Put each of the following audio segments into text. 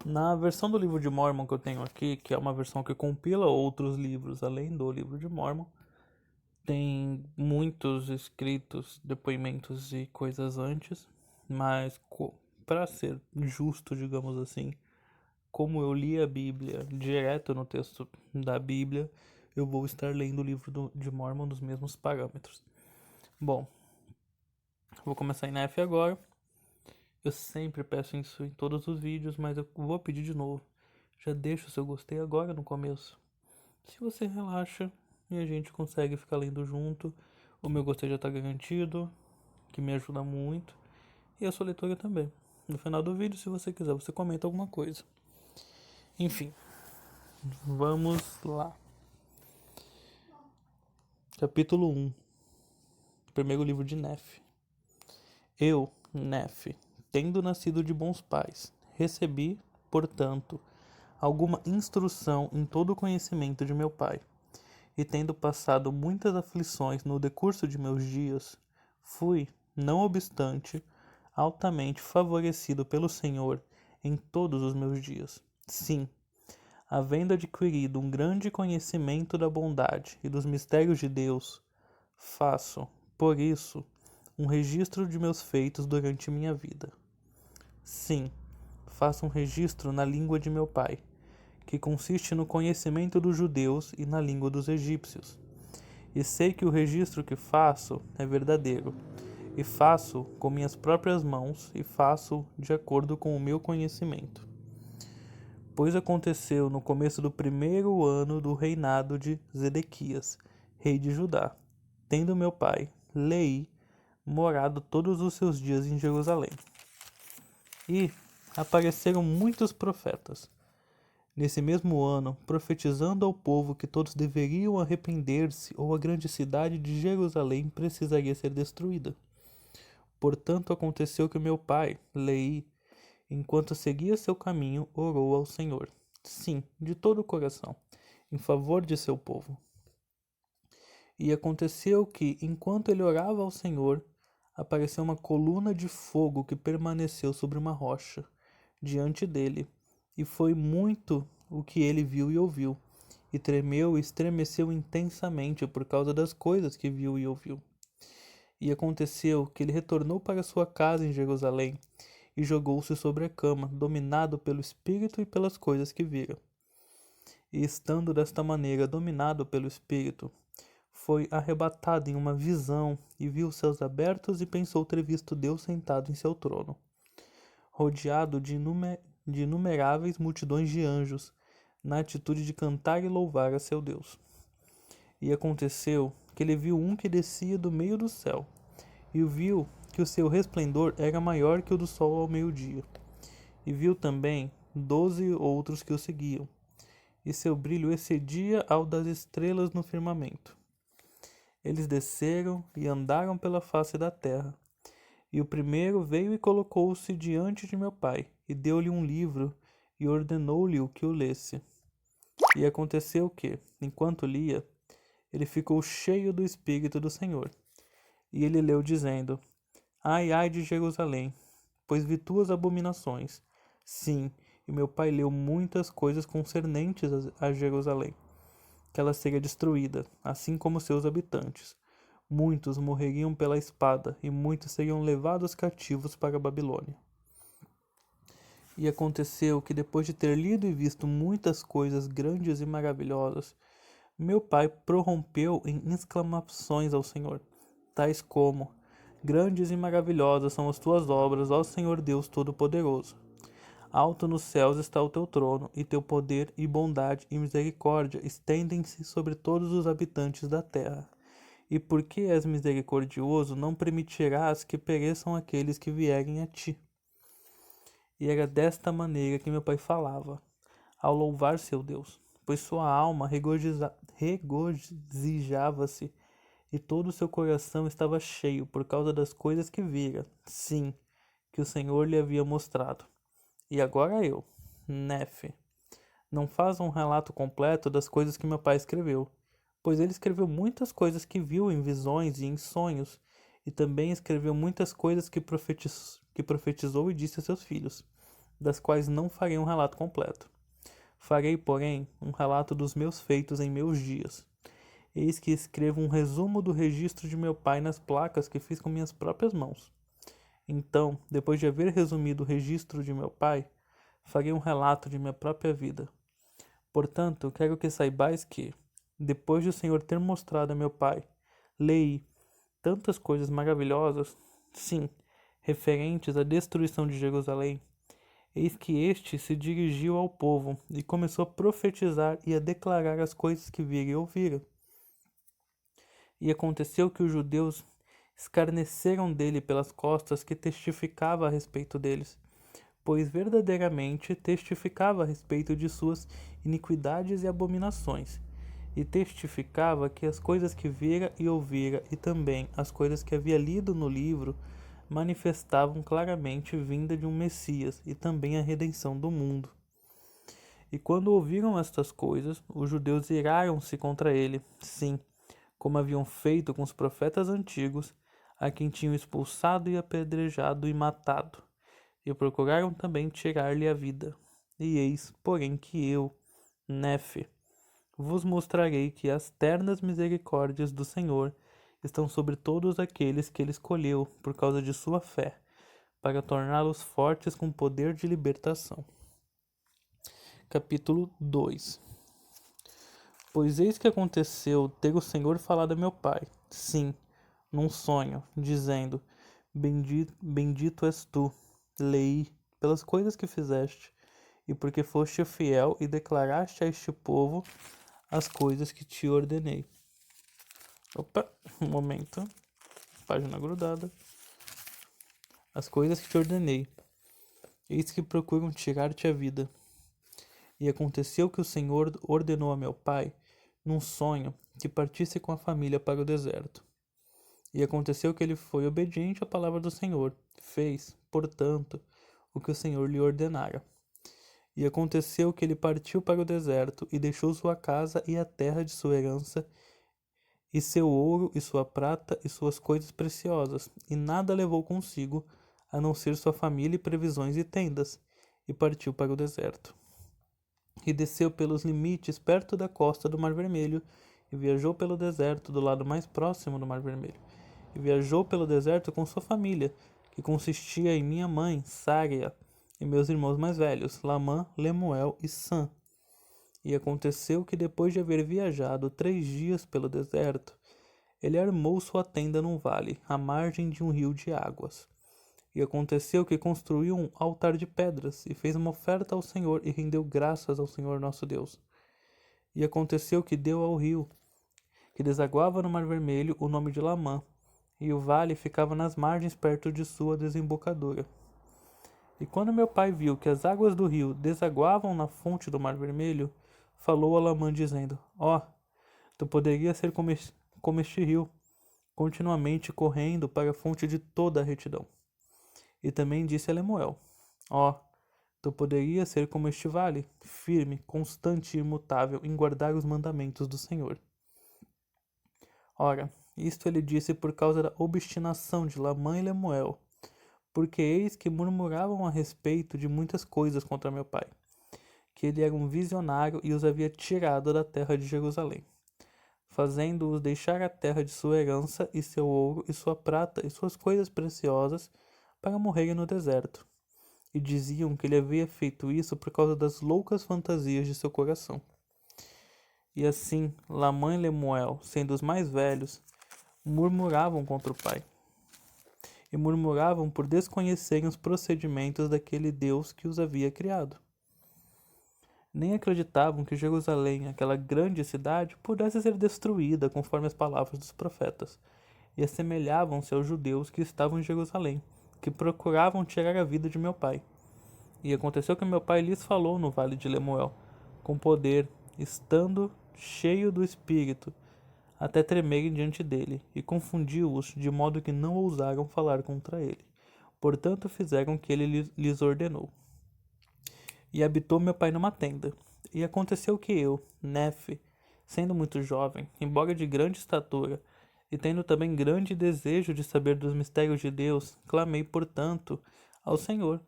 Na versão do livro de Mórmon que eu tenho aqui, que é uma versão que compila outros livros além do livro de Mórmon, tem muitos escritos, depoimentos e coisas antes, mas para ser justo, digamos assim, como eu li a Bíblia direto no texto da Bíblia, eu vou estar lendo o livro de Mórmon nos mesmos parâmetros. Bom, vou começar em Nef agora. Eu sempre peço isso em todos os vídeos, mas eu vou pedir de novo. Já deixa o seu gostei agora no começo. Se você relaxa e a gente consegue ficar lendo junto, o meu gostei já está garantido, que me ajuda muito, e a sua leitura também. No final do vídeo, se você quiser, você comenta alguma coisa. Enfim, vamos lá. Capítulo 1. Primeiro livro de Nef. Eu, Nef, tendo nascido de bons pais, recebi, portanto, alguma instrução em todo o conhecimento de meu pai, e tendo passado muitas aflições no decurso de meus dias, fui, não obstante, altamente favorecido pelo Senhor em todos os meus dias. Sim, havendo adquirido um grande conhecimento da bondade e dos mistérios de Deus, faço, por isso, um registro de meus feitos durante minha vida. Sim, faço um registro na língua de meu pai, que consiste no conhecimento dos judeus e na língua dos egípcios. E sei que o registro que faço é verdadeiro, e faço com minhas próprias mãos, e faço de acordo com o meu conhecimento. Pois aconteceu no começo do primeiro ano do reinado de Zedequias, rei de Judá, tendo meu pai, Lei, morado todos os seus dias em Jerusalém. E apareceram muitos profetas, nesse mesmo ano, profetizando ao povo que todos deveriam arrepender-se ou a grande cidade de Jerusalém precisaria ser destruída. Portanto, aconteceu que meu pai, Lei, enquanto seguia seu caminho, orou ao Senhor, sim, de todo o coração, em favor de seu povo. E aconteceu que, enquanto ele orava ao Senhor, apareceu uma coluna de fogo que permaneceu sobre uma rocha diante dele, e foi muito o que ele viu e ouviu, e tremeu e estremeceu intensamente por causa das coisas que viu e ouviu. E aconteceu que ele retornou para sua casa em Jerusalém, e jogou-se sobre a cama, dominado pelo espírito e pelas coisas que vira. E estando desta maneira dominado pelo espírito, foi arrebatado em uma visão e viu os céus abertos e pensou ter visto Deus sentado em seu trono, rodeado de inumeráveis multidões de anjos, na atitude de cantar e louvar a seu Deus. E aconteceu que ele viu um que descia do meio do céu, e viu que o seu resplendor era maior que o do sol ao meio-dia. E viu também 12 outros que o seguiam, e seu brilho excedia ao das estrelas no firmamento. Eles desceram e andaram pela face da terra. E o primeiro veio e colocou-se diante de meu pai, e deu-lhe um livro, e ordenou-lhe o que o lesse. E aconteceu que, enquanto lia, ele ficou cheio do Espírito do Senhor. E ele leu dizendo: Ai, ai de Jerusalém, pois vi tuas abominações. Sim, e meu pai leu muitas coisas concernentes a Jerusalém, que ela seria destruída, assim como seus habitantes. Muitos morreriam pela espada, e muitos seriam levados cativos para a Babilônia. E aconteceu que, depois de ter lido e visto muitas coisas grandes e maravilhosas, meu pai prorrompeu em exclamações ao Senhor, tais como: Grandes e maravilhosas são as tuas obras, ó Senhor Deus Todo-Poderoso. Alto nos céus está o teu trono, e teu poder e bondade e misericórdia estendem-se sobre todos os habitantes da terra. E porque és misericordioso, não permitirás que pereçam aqueles que vierem a ti. E era desta maneira que meu pai falava, ao louvar seu Deus, pois sua alma regozijava-se e todo o seu coração estava cheio por causa das coisas que vira, sim, que o Senhor lhe havia mostrado. E agora eu, Nefe, não faço um relato completo das coisas que meu pai escreveu, pois ele escreveu muitas coisas que viu em visões e em sonhos, e também escreveu muitas coisas que profetizou e disse a seus filhos. das quais não farei um relato completo. Farei, porém, um relato dos meus feitos em meus dias. Eis que escrevo um resumo do registro de meu pai nas placas que fiz com minhas próprias mãos. Então, depois de haver resumido o registro de meu pai, farei um relato de minha própria vida. Portanto, quero que saibais que, depois de o Senhor ter mostrado a meu pai, lei tantas coisas maravilhosas, sim, referentes à destruição de Jerusalém, eis que este se dirigiu ao povo e começou a profetizar e a declarar as coisas que vira e ouvira. E aconteceu que os judeus escarneceram dele pelas costas que testificava a respeito deles, pois verdadeiramente testificava a respeito de suas iniquidades e abominações, e testificava que as coisas que vira e ouvira e também as coisas que havia lido no livro manifestavam claramente vinda de um Messias e também a redenção do mundo. E quando ouviram estas coisas, os judeus iraram-se contra ele, sim, como haviam feito com os profetas antigos, a quem tinham expulsado e apedrejado e matado, e procuraram também tirar-lhe a vida. E eis, porém, que eu, Nefe, vos mostrarei que as ternas misericórdias do Senhor estão sobre todos aqueles que ele escolheu por causa de sua fé, para torná-los fortes com poder de libertação. Capítulo 2. Pois eis que aconteceu ter o Senhor falado a meu pai, sim, num sonho, dizendo: Bendito és tu, Lei, pelas coisas que fizeste, e porque foste fiel e declaraste a este povo as coisas que te ordenei. Opa, um momento. Página grudada. As coisas que te ordenei. Eis que procuram tirar-te a vida. E aconteceu que o Senhor ordenou a meu pai, num sonho, que partisse com a família para o deserto. E aconteceu que ele foi obediente à palavra do Senhor, fez, portanto, o que o Senhor lhe ordenara. E aconteceu que ele partiu para o deserto e deixou sua casa e a terra de sua herança, e seu ouro e sua prata e suas coisas preciosas, e nada levou consigo, a não ser sua família e previsões e tendas, e partiu para o deserto. E desceu pelos limites perto da costa do Mar Vermelho, e viajou pelo deserto do lado mais próximo do Mar Vermelho. E viajou pelo deserto com sua família, que consistia em minha mãe, Sária, e meus irmãos mais velhos, Lamã, Lemuel e Sam. E aconteceu que depois de haver viajado 3 dias pelo deserto, ele armou sua tenda num vale, à margem de um rio de águas. E aconteceu que construiu um altar de pedras, e fez uma oferta ao Senhor, e rendeu graças ao Senhor nosso Deus. E aconteceu que deu ao rio, que desaguava no Mar Vermelho, o nome de Lamã, e o vale ficava nas margens perto de sua desembocadura. E quando meu pai viu que as águas do rio desaguavam na fonte do Mar Vermelho, falou a Lamã dizendo: Ó, tu poderias ser como este rio, continuamente correndo para a fonte de toda a retidão. E também disse a Lemuel: Ó, tu poderias ser como este vale, firme, constante e imutável em guardar os mandamentos do Senhor. Ora, isto ele disse por causa da obstinação de Lamã e Lemuel, porque eis que murmuravam a respeito de muitas coisas contra meu pai, que ele era um visionário e os havia tirado da terra de Jerusalém, fazendo-os deixar a terra de sua herança e seu ouro e sua prata e suas coisas preciosas para morrerem no deserto. E diziam que ele havia feito isso por causa das loucas fantasias de seu coração. E assim, Lamã e Lemuel, sendo os mais velhos, murmuravam contra o pai. E murmuravam por desconhecerem os procedimentos daquele Deus que os havia criado. Nem acreditavam que Jerusalém, aquela grande cidade, pudesse ser destruída conforme as palavras dos profetas, e assemelhavam-se aos judeus que estavam em Jerusalém, que procuravam tirar a vida de meu pai. E aconteceu que meu pai lhes falou no vale de Lemuel, com poder, estando cheio do Espírito, até tremerem diante dele, e confundiu-os, de modo que não ousaram falar contra ele. Portanto fizeram o que ele lhes ordenou. E habitou meu pai numa tenda. E aconteceu que eu, Nefe, sendo muito jovem, embora de grande estatura, e tendo também grande desejo de saber dos mistérios de Deus, clamei, portanto, ao Senhor,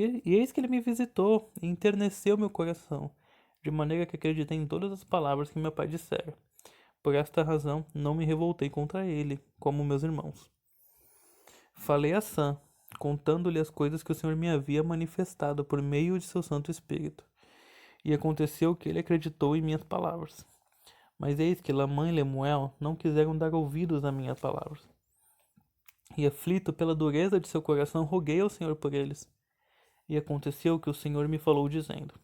E eis que ele me visitou e enterneceu meu coração, de maneira que acreditei em todas as palavras que meu pai dissera. Por esta razão, não me revoltei contra ele, como meus irmãos. Falei a Sam, contando-lhe as coisas que o Senhor me havia manifestado por meio de seu Santo Espírito. E aconteceu que ele acreditou em minhas palavras. Mas eis que Lamã e Lemuel não quiseram dar ouvidos a minhas palavras. E aflito pela dureza de seu coração, roguei ao Senhor por eles. E aconteceu que o Senhor me falou dizendo: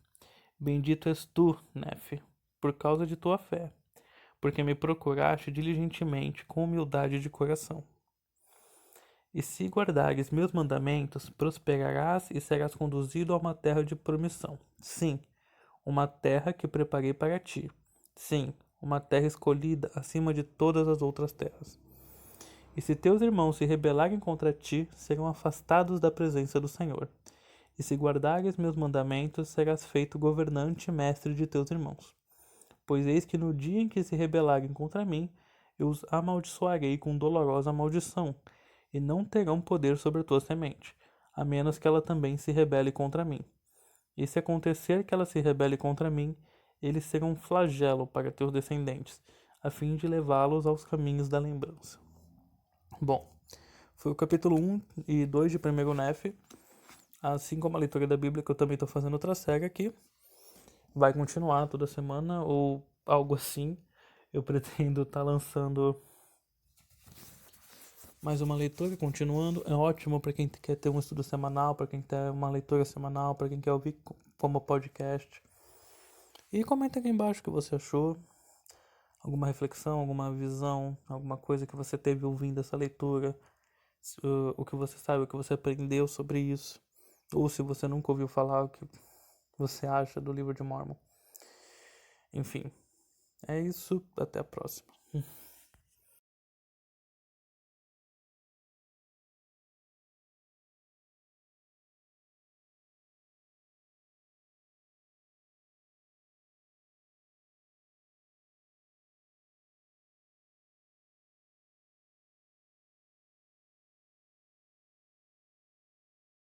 Bendito és tu, Nefe, por causa de tua fé, porque me procuraste diligentemente com humildade de coração. E se guardares meus mandamentos, prosperarás e serás conduzido a uma terra de promissão. Sim, uma terra que preparei para ti. Sim, uma terra escolhida acima de todas as outras terras. E se teus irmãos se rebelarem contra ti, serão afastados da presença do Senhor. E se guardares meus mandamentos, serás feito governante e mestre de teus irmãos. Pois eis que no dia em que se rebelarem contra mim, eu os amaldiçoarei com dolorosa maldição, e não terão poder sobre a tua semente, a menos que ela também se rebele contra mim. E se acontecer que ela se rebele contra mim, eles serão um flagelo para teus descendentes, a fim de levá-los aos caminhos da lembrança. Bom, foi o capítulo 1 e 2 de Primeiro Nefe, assim como a leitura da Bíblia, que eu também estou fazendo outra série aqui. Vai continuar toda semana ou algo assim. Eu pretendo estar lançando mais uma leitura, continuando. É ótimo para quem quer ter um estudo semanal, para quem quer uma leitura semanal, para quem quer ouvir como podcast. E comenta aqui embaixo o que você achou. Alguma reflexão, alguma visão, alguma coisa que você teve ouvindo essa leitura. O que você sabe, o que você aprendeu sobre isso. Ou se você nunca ouviu falar, o que você acha do livro de Mormon. Enfim, é isso. Até a próxima.